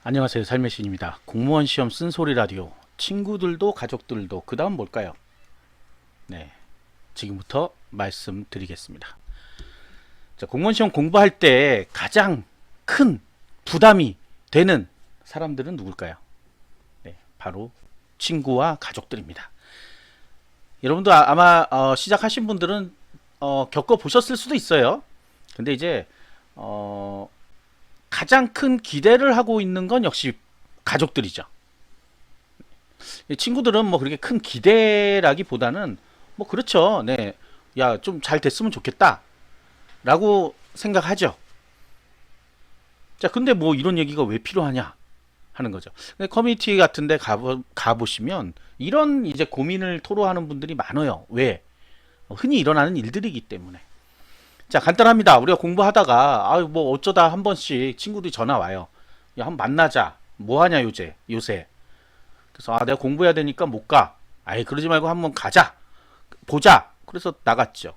안녕하세요. 삶의 신입니다. 공무원 시험 쓴소리 라디오. 친구들도 가족들도 그 다음 뭘까요? 네, 지금부터 말씀드리겠습니다. 자, 공무원 시험 공부할 때 가장 큰 부담이 되는 사람들은 누굴까요? 네, 바로 친구와 가족들입니다. 여러분도 아마 시작하신 분들은 겪어보셨을 수도 있어요. 근데 이제 가장 큰 기대를 하고 있는 건 역시 가족들이죠. 친구들은 뭐 그렇게 큰 기대라기보다는 뭐 그렇죠. 네. 야, 좀 잘 됐으면 좋겠다. 라고 생각하죠. 자, 근데 뭐 이런 얘기가 왜 필요하냐 하는 거죠. 근데 커뮤니티 같은 데 가보시면 이런 이제 고민을 토로하는 분들이 많아요. 왜? 흔히 일어나는 일들이기 때문에. 자, 간단합니다. 우리가 공부하다가 뭐 어쩌다 한 번씩 친구들이 전화 와요. 야, 한번 만나자. 뭐 하냐 요새. 그래서 내가 공부해야 되니까 못 가. 아이, 그러지 말고 한번 가자. 보자. 그래서 나갔죠.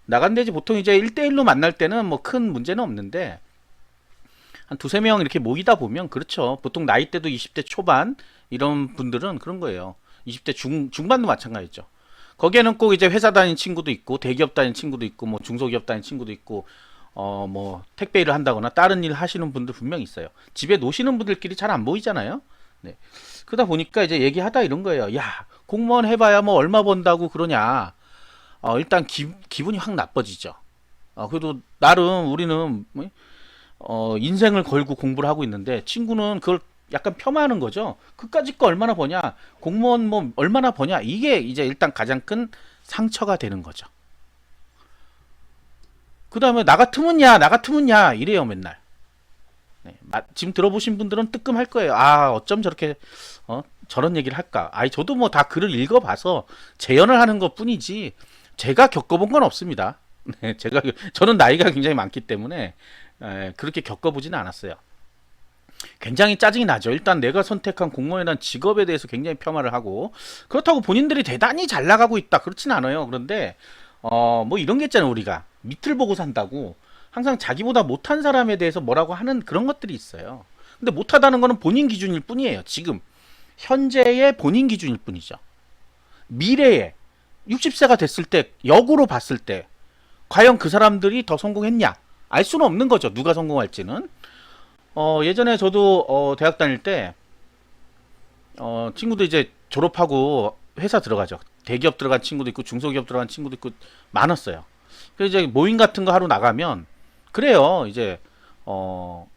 나간 데지 보통 이제 1대1로 만날 때는 뭐 큰 문제는 없는데 한 두세 명 이렇게 모이다 보면 그렇죠. 보통 나이대도 20대 초반 이런 분들은 그런 거예요. 20대 중반도 마찬가지죠. 거기에는 꼭 이제 회사 다니는 친구도 있고 대기업 다니는 친구도 있고 뭐 중소기업 다니는 친구도 있고 뭐 택배 일을 한다거나 다른 일 하시는 분들 분명 있어요. 집에 노시는 분들끼리 잘 안 보이잖아요. 네. 그러다 보니까 이제 얘기하다 이런 거예요. 야, 공무원 해봐야 뭐 얼마 번다고 그러냐. 일단 기분이 확 나빠지죠. 그래도 나름 우리는 인생을 걸고 공부를 하고 있는데 친구는 그걸 약간 폄하하는 거죠. 그까짓 거 얼마나 버냐, 공무원 뭐 얼마나 버냐, 이게 이제 일단 가장 큰 상처가 되는 거죠. 그 다음에 나 같으면 야 이래요 맨날. 네, 지금 들어보신 분들은 뜨끔할 거예요. 어쩜 저렇게 저런 얘기를 할까. 저도 뭐 다 글을 읽어봐서 재연을 하는 것 뿐이지 제가 겪어본 건 없습니다. 네, 저는 나이가 굉장히 많기 때문에 그렇게 겪어보지는 않았어요. 굉장히 짜증이 나죠. 일단 내가 선택한 공무원이라는 직업에 대해서 굉장히 폄하를 하고, 그렇다고 본인들이 대단히 잘 나가고 있다 그렇진 않아요. 그런데 뭐 이런 게 있잖아요. 우리가 밑을 보고 산다고 항상 자기보다 못한 사람에 대해서 뭐라고 하는 그런 것들이 있어요. 근데 못하다는 거는 본인 기준일 뿐이에요. 지금 현재의 본인 기준일 뿐이죠. 미래에 60세가 됐을 때 역으로 봤을 때 과연 그 사람들이 더 성공했냐 알 수는 없는 거죠. 누가 성공할지는. 예전에 저도 대학 다닐 때 친구들 이제 졸업하고 회사 들어가죠. 대기업 들어간 친구도 있고 중소기업 들어간 친구도 있고 많았어요. 그래서 이제 모임 같은 거 하러 나가면 그래요. 이제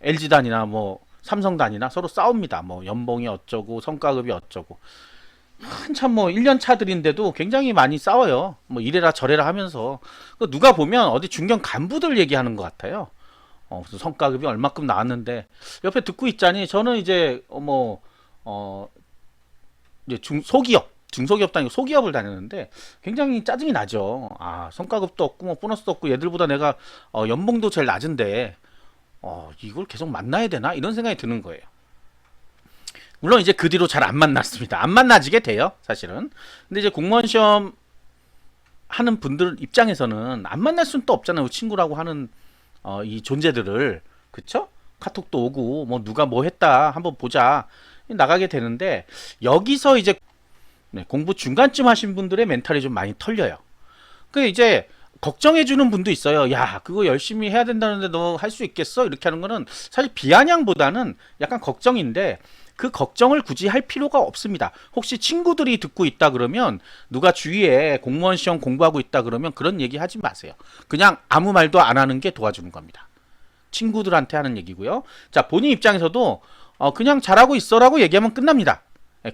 LG단이나 뭐 삼성단이나 서로 싸웁니다. 뭐 연봉이 어쩌고 성과급이 어쩌고. 한참 뭐 1년 차들인데도 굉장히 많이 싸워요. 뭐 이래라 저래라 하면서. 누가 보면 어디 중견 간부들 얘기하는 것 같아요. 무슨 성과급이 얼마큼 나왔는데 옆에 듣고 있자니 저는 이제 이제 중소기업 다니고 소기업을 다녔는데 굉장히 짜증이 나죠. 성과급도 없고 뭐 보너스도 없고 얘들보다 내가 연봉도 제일 낮은데 이걸 계속 만나야 되나 이런 생각이 드는 거예요. 물론 이제 그 뒤로 잘 안 만났습니다. 안 만나지게 돼요, 사실은. 근데 이제 공무원 시험 하는 분들 입장에서는 안 만날 수는 또 없잖아요. 친구라고 하는 이 존재들을. 그쵸? 카톡도 오고 뭐 누가 뭐 했다 한번 보자 나가게 되는데 여기서 이제 공부 중간쯤 하신 분들의 멘탈이 좀 많이 털려요. 그 이제 걱정해 주는 분도 있어요. 야, 그거 열심히 해야 된다는데 너 할 수 있겠어? 이렇게 하는 거는 사실 비아냥보다는 약간 걱정인데 그 걱정을 굳이 할 필요가 없습니다. 혹시 친구들이 듣고 있다 그러면 누가 주위에 공무원 시험 공부하고 있다 그러면 그런 얘기 하지 마세요. 그냥 아무 말도 안 하는 게 도와주는 겁니다. 친구들한테 하는 얘기고요. 자, 본인 입장에서도 그냥 잘하고 있어라고 얘기하면 끝납니다.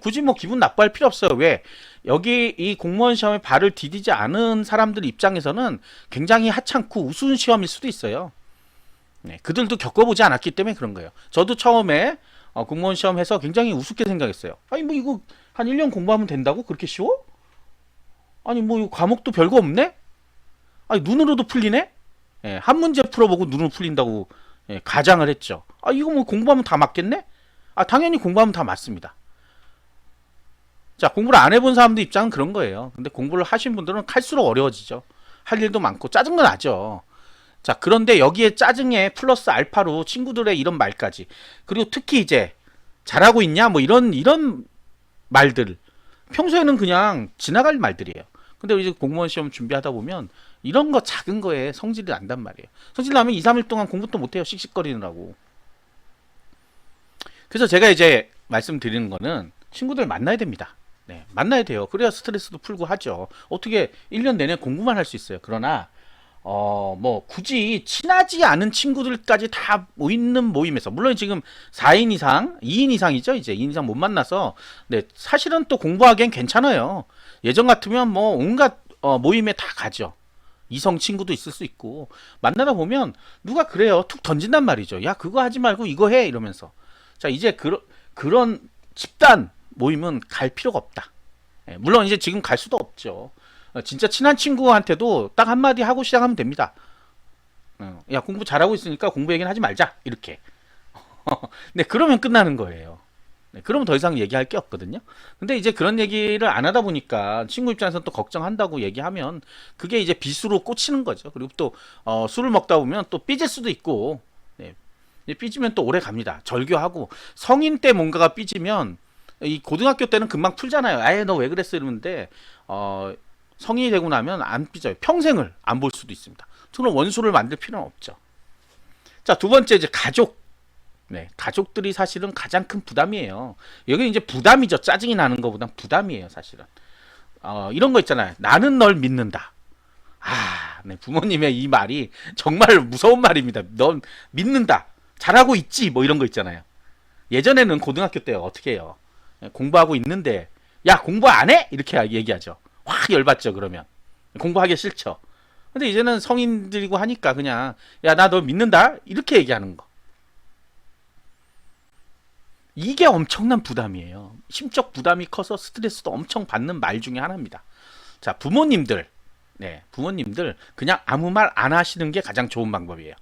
굳이 뭐 기분 나빠할 필요 없어요. 왜? 여기 이 공무원 시험에 발을 디디지 않은 사람들 입장에서는 굉장히 하찮고 우스운 시험일 수도 있어요. 그들도 겪어보지 않았기 때문에 그런 거예요. 저도 처음에 공무원 시험 해서 굉장히 우습게 생각했어요. 뭐 이거 한 1년 공부하면 된다고? 그렇게 쉬워? 뭐 이거 과목도 별거 없네? 눈으로도 풀리네? 한 문제 풀어보고 눈으로 풀린다고 가장을 했죠. 이거 뭐 공부하면 다 맞겠네? 당연히 공부하면 다 맞습니다. 자, 공부를 안 해본 사람들 입장은 그런 거예요. 근데 공부를 하신 분들은 할수록 어려워지죠. 할 일도 많고 짜증도 나죠. 자, 그런데 여기에 짜증에 플러스 알파로 친구들의 이런 말까지. 그리고 특히 이제 잘하고 있냐? 뭐 이런 말들. 평소에는 그냥 지나갈 말들이에요. 근데 이제 공무원 시험 준비하다 보면 이런 거 작은 거에 성질이 난단 말이에요. 성질 나면 2, 3일 동안 공부도 못 해요. 씩씩거리느라고. 그래서 제가 이제 말씀드리는 거는 친구들 만나야 됩니다. 네, 만나야 돼요. 그래야 스트레스도 풀고 하죠. 어떻게 1년 내내 공부만 할 수 있어요. 그러나 뭐 굳이 친하지 않은 친구들까지 다 모이는 모임에서, 물론 지금 4인 이상, 2인 이상이죠. 이제 2인 이상 못 만나서, 네, 사실은 또 공부하기엔 괜찮아요. 예전 같으면 뭐 온갖 모임에 다 가죠. 이성 친구도 있을 수 있고, 만나다 보면 누가 그래요. 툭 던진단 말이죠. 야, 그거 하지 말고 이거 해 이러면서. 자, 이제 그런 집단 모임은 갈 필요가 없다. 예, 물론 이제 지금 갈 수도 없죠. 진짜 친한 친구한테도 딱 한마디 하고 시작하면 됩니다. 야, 공부 잘하고 있으니까 공부 얘기는 하지 말자. 이렇게. 네, 그러면 끝나는 거예요. 네, 그러면 더 이상 얘기할 게 없거든요. 근데 이제 그런 얘기를 안 하다 보니까 친구 입장에서 또 걱정한다고 얘기하면 그게 이제 빗으로 꽂히는 거죠. 그리고 또 술을 먹다 보면 또 삐질 수도 있고, 네, 삐지면 또 오래 갑니다. 절교하고. 성인 때 뭔가가 삐지면 이 고등학교 때는 금방 풀잖아요. 아예 너 왜 그랬어 이러는데 성인이 되고 나면 안 삐져요. 평생을 안 볼 수도 있습니다. 그런 원수를 만들 필요는 없죠. 자, 두 번째 이제 가족. 네, 가족들이 사실은 가장 큰 부담이에요. 여기 이제 부담이죠. 짜증이 나는 것보단 부담이에요, 사실은. 이런 거 있잖아요. 나는 널 믿는다. 네, 부모님의 이 말이 정말 무서운 말입니다. 넌 믿는다. 잘하고 있지. 뭐 이런 거 있잖아요. 예전에는 고등학교 때 어떻게 해요? 공부하고 있는데, 야, 공부 안 해? 이렇게 얘기하죠. 확 열받죠, 그러면. 공부하기 싫죠. 근데 이제는 성인들이고 하니까 그냥, 야, 나 너 믿는다? 이렇게 얘기하는 거. 이게 엄청난 부담이에요. 심적 부담이 커서 스트레스도 엄청 받는 말 중에 하나입니다. 자, 부모님들. 네, 부모님들 그냥 아무 말 안 하시는 게 가장 좋은 방법이에요.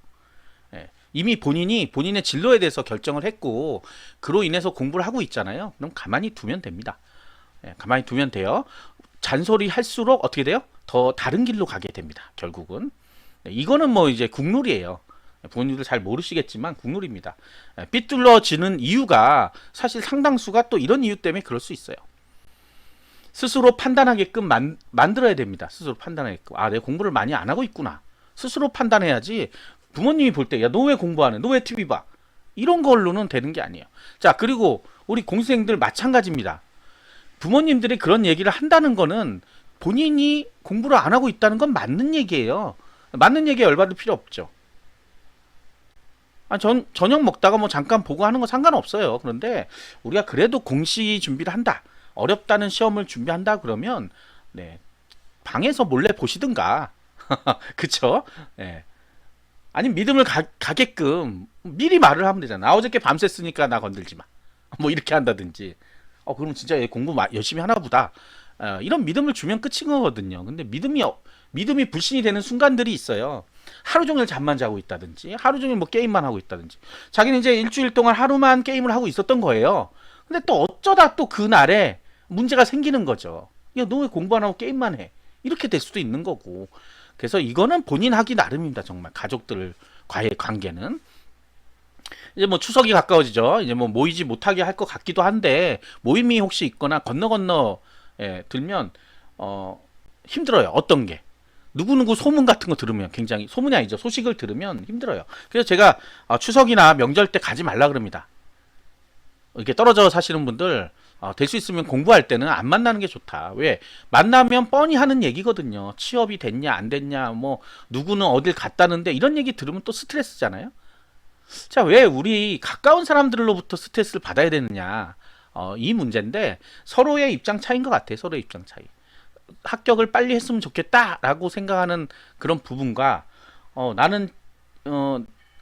네, 이미 본인이 본인의 진로에 대해서 결정을 했고 그로 인해서 공부를 하고 있잖아요. 그럼 가만히 두면 됩니다. 네, 가만히 두면 돼요. 잔소리 할수록 어떻게 돼요? 더 다른 길로 가게 됩니다. 결국은. 네, 이거는 뭐 이제 국룰이에요. 부모님들 잘 모르시겠지만 국룰입니다. 삐뚤어지는 이유가 사실 상당수가 또 이런 이유 때문에 그럴 수 있어요. 스스로 판단하게끔 만들어야 됩니다. 스스로 판단하게끔. 아, 내가 공부를 많이 안 하고 있구나. 스스로 판단해야지. 부모님이 볼 때, 야, 너 왜 공부 안 해? 너 왜 TV 봐? 이런 걸로는 되는 게 아니에요. 자, 그리고 우리 공시생들 마찬가지입니다. 부모님들이 그런 얘기를 한다는 거는 본인이 공부를 안 하고 있다는 건 맞는 얘기예요. 맞는 얘기에 열받을 필요 없죠. 저녁 먹다가 뭐 잠깐 보고 하는 거 상관없어요. 그런데 우리가 그래도 공시 준비를 한다. 어렵다는 시험을 준비한다 그러면 네, 방에서 몰래 보시든가. 그쵸? 네. 아니 믿음을 가게끔 미리 말을 하면 되잖아. 나 어저께 밤새 쓰니까 나 건들지 마. 뭐 이렇게 한다든지. 그럼 진짜 얘 공부 열심히 하나 보다. 이런 믿음을 주면 끝인 거거든요. 근데 믿음이 불신이 되는 순간들이 있어요. 하루 종일 잠만 자고 있다든지, 하루 종일 뭐 게임만 하고 있다든지. 자기는 이제 일주일 동안 하루만 게임을 하고 있었던 거예요. 근데 또 어쩌다 또 그날에 문제가 생기는 거죠. 야, 너 왜 공부 안 하고 게임만 해? 이렇게 될 수도 있는 거고. 그래서 이거는 본인 하기 나름입니다. 정말 가족들과의 관계는. 이제 뭐 추석이 가까워지죠. 이제 뭐 모이지 못하게 할 것 같기도 한데 모임이 혹시 있거나 건너 들면 힘들어요. 어떤 게 누구누구 소문 같은 거 들으면 굉장히 소문이 아니죠. 소식을 들으면 힘들어요. 그래서 제가 추석이나 명절 때 가지 말라 그럽니다. 이렇게 떨어져 사시는 분들 될 수 있으면 공부할 때는 안 만나는 게 좋다. 왜? 만나면 뻔히 하는 얘기거든요. 취업이 됐냐 안 됐냐 뭐 누구는 어딜 갔다는데 이런 얘기 들으면 또 스트레스잖아요. 자, 왜 우리 가까운 사람들로부터 스트레스를 받아야 되느냐? 이 문제인데 서로의 입장 차이인 것 같아요. 서로의 입장 차이. 합격을 빨리 했으면 좋겠다라고 생각하는 그런 부분과 나는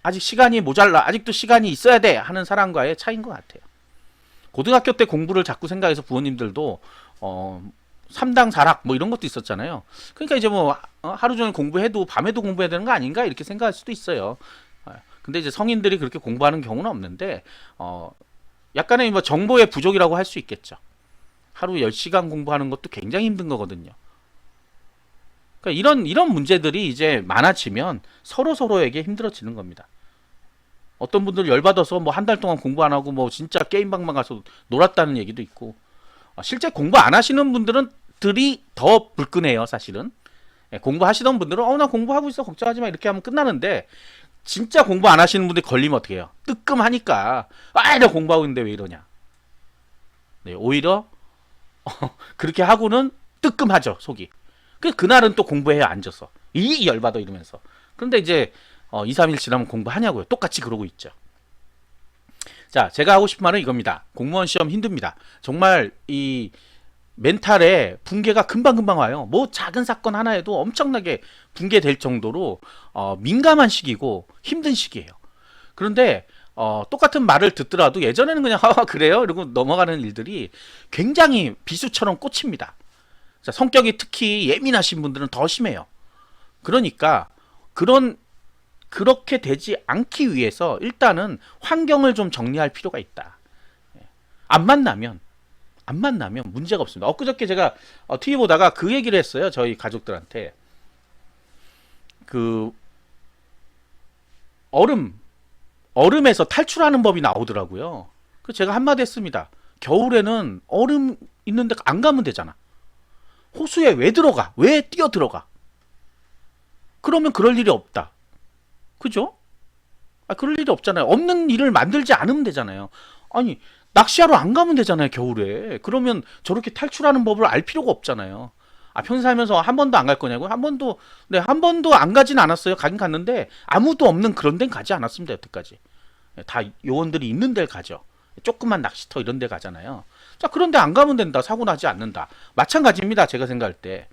아직 시간이 모자라, 아직도 시간이 있어야 돼 하는 사람과의 차이인 것 같아요. 고등학교 때 공부를 자꾸 생각해서 부모님들도 3당 4락 뭐 이런 것도 있었잖아요. 그러니까 이제 뭐 하루 종일 공부해도 밤에도 공부해야 되는 거 아닌가 이렇게 생각할 수도 있어요. 근데 이제 성인들이 그렇게 공부하는 경우는 없는데 약간의 뭐 정보의 부족이라고 할 수 있겠죠. 하루 10시간 공부하는 것도 굉장히 힘든 거거든요. 그러니까 이런 문제들이 이제 많아지면 서로에게 힘들어지는 겁니다. 어떤 분들 열받아서 뭐 한 달 동안 공부 안 하고 뭐 진짜 게임방만 가서 놀았다는 얘기도 있고. 실제 공부 안 하시는 분들은 들이 더 불끈해요, 사실은. 공부하시던 분들은 나 공부하고 있어 걱정하지 마 이렇게 하면 끝나는데, 진짜 공부 안 하시는 분들 걸리면 어떻게 해요? 뜨끔하니까 나 공부하고 있는데 왜 이러냐. 네, 오히려 그렇게 하고는 뜨끔하죠, 속이. 그날은 또 공부해야 앉아서 이 열받아 이러면서. 그런데 이제 2, 3일 지나면 공부하냐고요. 똑같이 그러고 있죠. 자, 제가 하고 싶은 말은 이겁니다. 공무원 시험 힘듭니다. 정말 이 멘탈에 붕괴가 금방금방 와요. 뭐 작은 사건 하나에도 엄청나게 붕괴될 정도로 민감한 시기고 힘든 시기예요. 그런데 똑같은 말을 듣더라도 예전에는 그냥 그래요 이러고 넘어가는 일들이 굉장히 비수처럼 꽂힙니다. 자, 성격이 특히 예민하신 분들은 더 심해요. 그러니까 그렇게 되지 않기 위해서 일단은 환경을 좀 정리할 필요가 있다. 안 만나면 문제가 없습니다. 엊그저께 제가 TV 보다가 그 얘기를 했어요. 저희 가족들한테. 그 얼음에서 탈출하는 법이 나오더라고요. 그래서 제가 한마디 했습니다. 겨울에는 얼음 있는데 안 가면 되잖아. 호수에 왜 들어가? 왜 뛰어 들어가? 그러면 그럴 일이 없다. 그죠? 그럴 일이 없잖아요. 없는 일을 만들지 않으면 되잖아요. 아니, 낚시하러 안 가면 되잖아요, 겨울에. 그러면 저렇게 탈출하는 법을 알 필요가 없잖아요. 평소 살면서 한 번도 안 갈 거냐고요? 네, 한 번도 안 가진 않았어요. 가긴 갔는데, 아무도 없는 그런 데는 가지 않았습니다, 여태까지. 다 요원들이 있는 데를 가죠. 조그만 낚시터 이런 데 가잖아요. 자, 그런데 안 가면 된다. 사고 나지 않는다. 마찬가지입니다, 제가 생각할 때.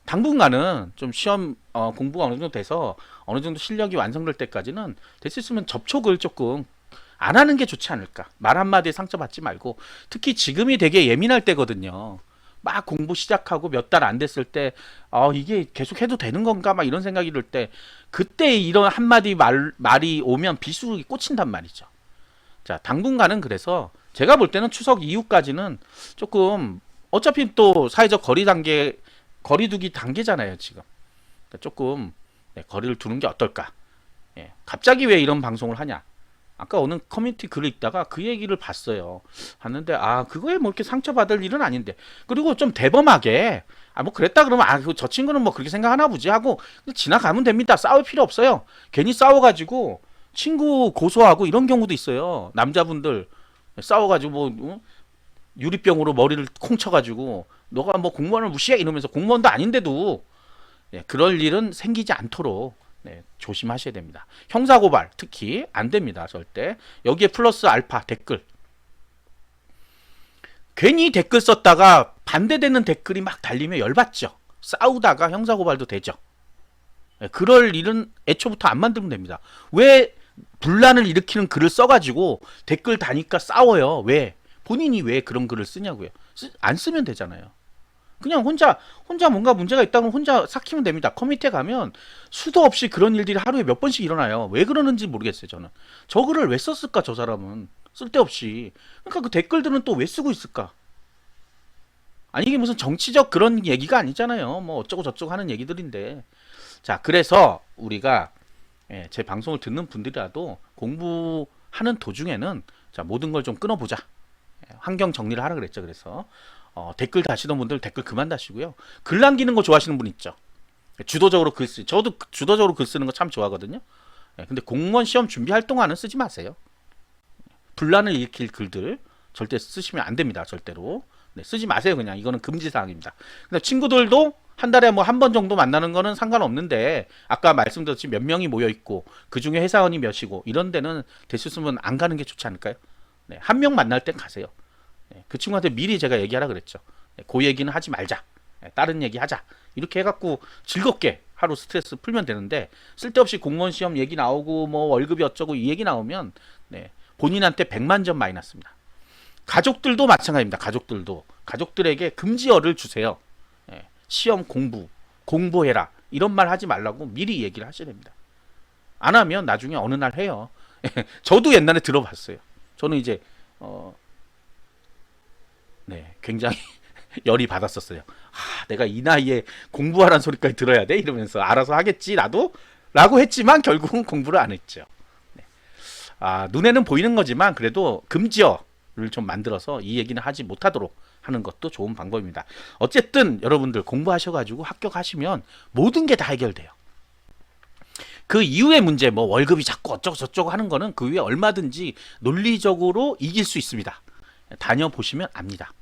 당분간은 좀 시험 공부가 어느 정도 돼서 어느 정도 실력이 완성될 때까지는 될 수 있으면 접촉을 조금 안 하는 게 좋지 않을까. 말 한마디에 상처받지 말고. 특히 지금이 되게 예민할 때거든요. 막 공부 시작하고 몇 달 안 됐을 때 이게 계속 해도 되는 건가 막 이런 생각이 들 때, 그때 이런 한마디 말이 오면 비수기 꽂힌단 말이죠. 자, 당분간은 그래서 제가 볼 때는 추석 이후까지는 조금, 어차피 또 사회적 거리두기 단계잖아요, 지금. 그러니까 조금 거리를 두는 게 어떨까. 갑자기 왜 이런 방송을 하냐. 아까 어느 커뮤니티 글을 읽다가 그 얘기를 봤어요. 봤는데 그거에 뭐 이렇게 상처받을 일은 아닌데. 그리고 좀 대범하게 뭐 그랬다 그러면 저 친구는 뭐 그렇게 생각하나 보지 하고 지나가면 됩니다. 싸울 필요 없어요. 괜히 싸워가지고 친구 고소하고 이런 경우도 있어요. 남자분들 싸워가지고 뭐 유리병으로 머리를 콩 쳐가지고 너가 뭐 공무원을 무시해 이러면서, 공무원도 아닌데도 그럴 일은 생기지 않도록 조심하셔야 됩니다. 형사고발 특히 안 됩니다. 절대. 여기에 플러스 알파 댓글. 괜히 댓글 썼다가 반대되는 댓글이 막 달리면 열받죠. 싸우다가 형사고발도 되죠. 그럴 일은 애초부터 안 만들면 됩니다. 왜 분란을 일으키는 글을 써가지고 댓글 다니까 싸워요. 왜? 본인이 왜 그런 글을 쓰냐고요. 안 쓰면 되잖아요. 그냥 혼자 뭔가 문제가 있다면 혼자 삭히면 됩니다. 커뮤니티에 가면 수도 없이 그런 일들이 하루에 몇 번씩 일어나요. 왜 그러는지 모르겠어요, 저는. 저 글을 왜 썼을까, 저 사람은. 쓸데없이. 그러니까 그 댓글들은 또 왜 쓰고 있을까? 아니, 이게 무슨 정치적 그런 얘기가 아니잖아요. 뭐 어쩌고 저쩌고 하는 얘기들인데. 자, 그래서 우리가 제 방송을 듣는 분들이라도 공부하는 도중에는 자, 모든 걸 좀 끊어보자. 환경 정리를 하라 그랬죠. 그래서 댓글 다시던 분들 댓글 그만 다시고요. 글 남기는 거 좋아하시는 분 있죠. 주도적으로 저도 주도적으로 글 쓰는 거 참 좋아하거든요. 근데 공무원 시험 준비할 동안은 쓰지 마세요. 분란을 일으킬 글들 절대 쓰시면 안 됩니다. 절대로. 쓰지 마세요. 그냥 이거는 금지 사항입니다. 근데 친구들도 한 달에 뭐 한 번 정도 만나는 거는 상관없는데, 아까 말씀드렸듯이 몇 명이 모여 있고 그 중에 회사원이 몇이고 이런 데는 될 수 있으면 안 가는 게 좋지 않을까요? 한 명 만날 땐 가세요. 그 친구한테 미리 제가 얘기하라 그랬죠. 그 얘기는 하지 말자. 다른 얘기 하자. 이렇게 해갖고 즐겁게 하루 스트레스 풀면 되는데, 쓸데없이 공무원 시험 얘기 나오고 뭐 월급이 어쩌고 이 얘기 나오면 본인한테 100만 점 마이너스입니다. 가족들도 마찬가지입니다. 가족들에게 금지어를 주세요. 시험 공부해라 이런 말 하지 말라고 미리 얘기를 하셔야 됩니다. 안 하면 나중에 어느 날 해요. 저도 옛날에 들어봤어요. 저는 이제 굉장히 열이 받았었어요. 내가 이 나이에 공부하라는 소리까지 들어야 돼? 이러면서 알아서 하겠지 나도? 라고 했지만 결국은 공부를 안 했죠. 눈에는 보이는 거지만 그래도 금지어를 좀 만들어서 이 얘기는 하지 못하도록 하는 것도 좋은 방법입니다. 어쨌든 여러분들 공부하셔가지고 합격하시면 모든 게 다 해결돼요. 그 이후의 문제, 뭐 월급이 자꾸 어쩌고 저쩌고 하는 거는 그 위에 얼마든지 논리적으로 이길 수 있습니다. 다녀보시면 압니다.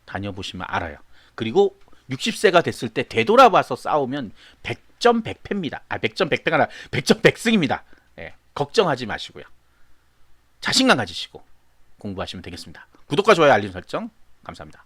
다녀보시면 알아요. 그리고 60세가 됐을 때 되돌아봐서 싸우면 100점 100패입니다. 100점 100패가 아니라 100점 100승입니다. 예, 걱정하지 마시고요. 자신감 가지시고 공부하시면 되겠습니다. 구독과 좋아요, 알림 설정 감사합니다.